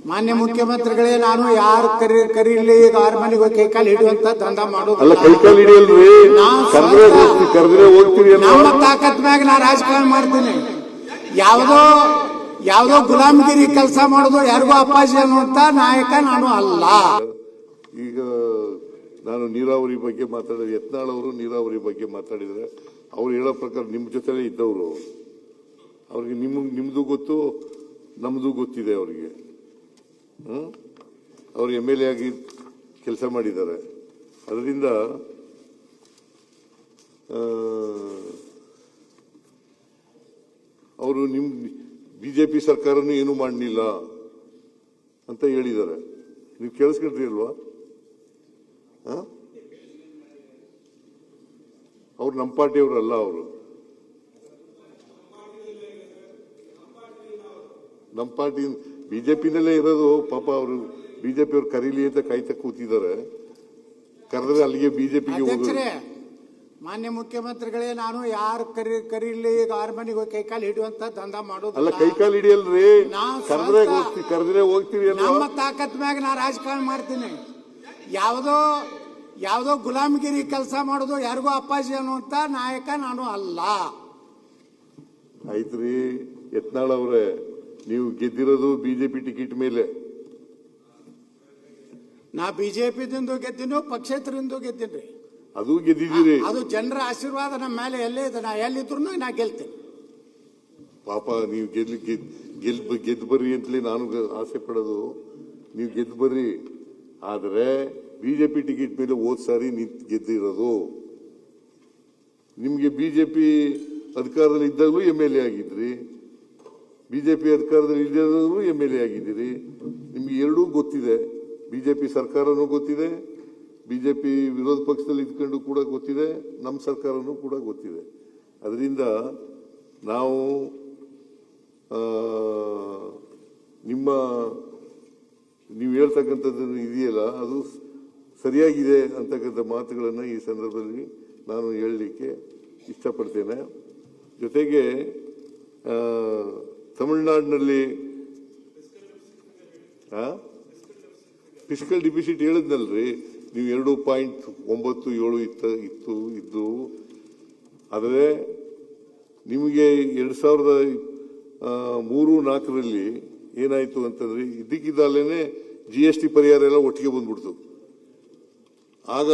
ಮಾನ್ಯ ಮುಖ್ಯಮಂತ್ರಿಗಳೇ, ನಾನು ಯಾರು ಕರೀಲಿ ಆರ್ ಮನೆಗೆ ಹೋಗಿ ಕೈಕಾಲು ಹಿಡಿಯುವಂತ ದಂಧ ಮಾಡೋದು. ಕೈಕಾಲು ಹಿಡಿಯಲ್ರಿ, ನಮ್ಮ ತಾಕತ್ ಮ್ಯಾಗ ನಾ ರಾಜಕಾರಣ ಮಾಡ್ತೀನಿ. ಯಾವ್ದೋ ಗುಲಾಮಗಿರಿ ಕೆಲಸ ಮಾಡೋದು, ಯಾರಿಗೂ ಅಪ್ಪಾಜಿ ಅನ್ನುವಂತ ನಾಯಕ ನಾನು ಅಲ್ಲ. ಈಗ ನಾನು ನೀರಾವರಿ ಬಗ್ಗೆ ಮಾತಾಡಿದ್ರೆ, ಯತ್ನಾಳ್ ಅವರು ನೀರಾವರಿ ಬಗ್ಗೆ ಮಾತಾಡಿದ್ರೆ, ಅವ್ರು ಹೇಳೋ ಪ್ರಕಾರ ನಿಮ್ ಜೊತೆಲೇ ಇದ್ದವರು, ಅವ್ರಿಗೆ ನಿಮ್ದು ಗೊತ್ತು, ನಮ್ದು ಗೊತ್ತಿದೆ ಅವ್ರಿಗೆ. ಅವರು MLA ಆಗಿ ಕೆಲಸ ಮಾಡಿದ್ದಾರೆ. ಅದರಿಂದ ಅವರು ಬಿಜೆಪಿ ಸರ್ಕಾರನೂ ಏನು ಮಾಡಲಿಲ್ಲ ಅಂತ ಹೇಳಿದ್ದಾರೆ. ನೀವು ಕೇಳಿಸ್ಕೊಂಡ್ರಿ ಅಲ್ವಾ? ಅವ್ರು ನಮ್ಮ ಪಾರ್ಟಿಯವರಲ್ಲ. ಅವರು ನಮ್ಮ ಪಾರ್ಟಿ ಬಿಜೆಪಿನಲ್ಲೇ ಇರೋದು. ಪಾಪ ಅವರು ಬಿಜೆಪಿ ಅವ್ರು ಕರೀಲಿ ಅಂತ ಕಾಯ್ತಾ ಕೂತಿದ್ದಾರೆ. ಕರೆದ್ರೆ ಅಲ್ಲಿಗೆ ಬಿಜೆಪಿಗೆ ಹೋಗೋದು. ಮಾನ್ಯ ಮುಖ್ಯಮಂತ್ರಿಗಳೇ, ನಾನು ಯಾರು ಕರೀಲಿ ಆರ್ ಮನೆಗೆ ಹೋಗಿ ಕೈಕಾಲು ಹಿಡಿಯುವಂತ ದಂಧ ಮಾಡೋದು. ಅಲ್ಲ, ಕೈಕಾಲು ಹಿಡಿಯಲ್ರಿ, ಕರೆದ್ರೆ ಹೋಗ್ತೀವಿ. ನಮ್ಮ ತಾಕತ್ ಮ್ಯಾಗ ನಾ ರಾಜಕಾರಣ ಮಾಡ್ತೀನಿ. ಯಾವ್ದೋ ಗುಲಾಮಗಿರಿ ಕೆಲಸ ಮಾಡೋದು, ಯಾರಿಗೂ ಅಪ್ಪಾಜಿ ಅನ್ನುವಂತ ನಾಯಕ ನಾನು ಅಲ್ಲ. ಆಯ್ತ್ರಿ ಯತ್ನಾಳ್ ಅವ್ರೆ, ನೀವು ಗೆದ್ದಿರೋದು ಬಿಜೆಪಿ ಟಿಕೆಟ್ ಮೇಲೆ. ನಾ ಬಿಜೆಪಿದಿಂದ ಗೆದ್ದೀನಿ, ಪಕ್ಷೇತರದಿಂದ ಗೆದ್ದೀನಿ. ಅದು ಗೆದ್ದಿದ್ದೀರಿ. ಅದು ಜನರ ಆಶೀರ್ವಾದ ನಮ್ಮ ಮೇಲೆ ಎಲ್ಲೇ ಇದೆ. ನಾ ಎಲ್ಲಿದ್ರು ನಾ ಗೆಲ್ತೀನಿ. ಪಾಪ ನೀವು ಗೆದ್ದು ಬರ್ರಿ ಅಂತಲೇ ನಾನು ಆಸೆ ಪಡೋದು. ನೀವು ಗೆದ್ದು ಬರ್ರಿ. ಆದರೆ ಬಿಜೆಪಿ ಟಿಕೆಟ್ ಮೇಲೆ ಹೋದ್ ಸಾರಿ ಗೆದ್ದಿರೋದು. ನಿಮ್ಗೆ ಬಿಜೆಪಿ ಅಧಿಕಾರದಲ್ಲಿ ಇದ್ದಾಗಲೂ MLA ಆಗಿದ್ರಿ, ಬಿಜೆಪಿ ಅಧಿಕಾರದಲ್ಲಿ ಇದ್ದಾಗಲೂ MLA ಆಗಿದ್ದೀರಿ. ನಿಮ್ಗೆ ಎರಡೂ ಗೊತ್ತಿದೆ. ಬಿಜೆಪಿ ಸರ್ಕಾರನೂ ಗೊತ್ತಿದೆ, ಬಿಜೆಪಿ ವಿರೋಧ ಪಕ್ಷದಲ್ಲಿ ಇದ್ಕೊಂಡು ಕೂಡ ಗೊತ್ತಿದೆ, ನಮ್ಮ ಸರ್ಕಾರನೂ ಕೂಡ ಗೊತ್ತಿದೆ. ಅದರಿಂದ ನಾವು ನೀವು ಹೇಳ್ತಕ್ಕಂಥದ್ದು ಇದೆಯಲ್ಲ, ಅದು ಸರಿಯಾಗಿದೆ ಅಂತಕ್ಕಂಥ ಮಾತುಗಳನ್ನು ಈ ಸಂದರ್ಭದಲ್ಲಿ ನಾನು ಹೇಳಲಿಕ್ಕೆ ಇಷ್ಟಪಡ್ತೇನೆ. ಜೊತೆಗೆ ತಮಿಳುನಾಡಿನಲ್ಲಿ ಫಿಸಿಕಲ್ ಡಿಫಿಸಿಟ್ ಹೇಳಿದ್ನಲ್ರಿ, ನೀವು 2.97 ಇದ್ದು. ಆದರೆ ನಿಮಗೆ 2003-04ರಲ್ಲಿ ಏನಾಯ್ತು ಅಂತಂದ್ರೆ, ಇದ್ದಕ್ಕಿದ್ದಲ್ಲೇನೆ GST ಪರಿಹಾರ ಎಲ್ಲ ಒಟ್ಟಿಗೆ ಬಂದ್ಬಿಡ್ತು. ಆಗ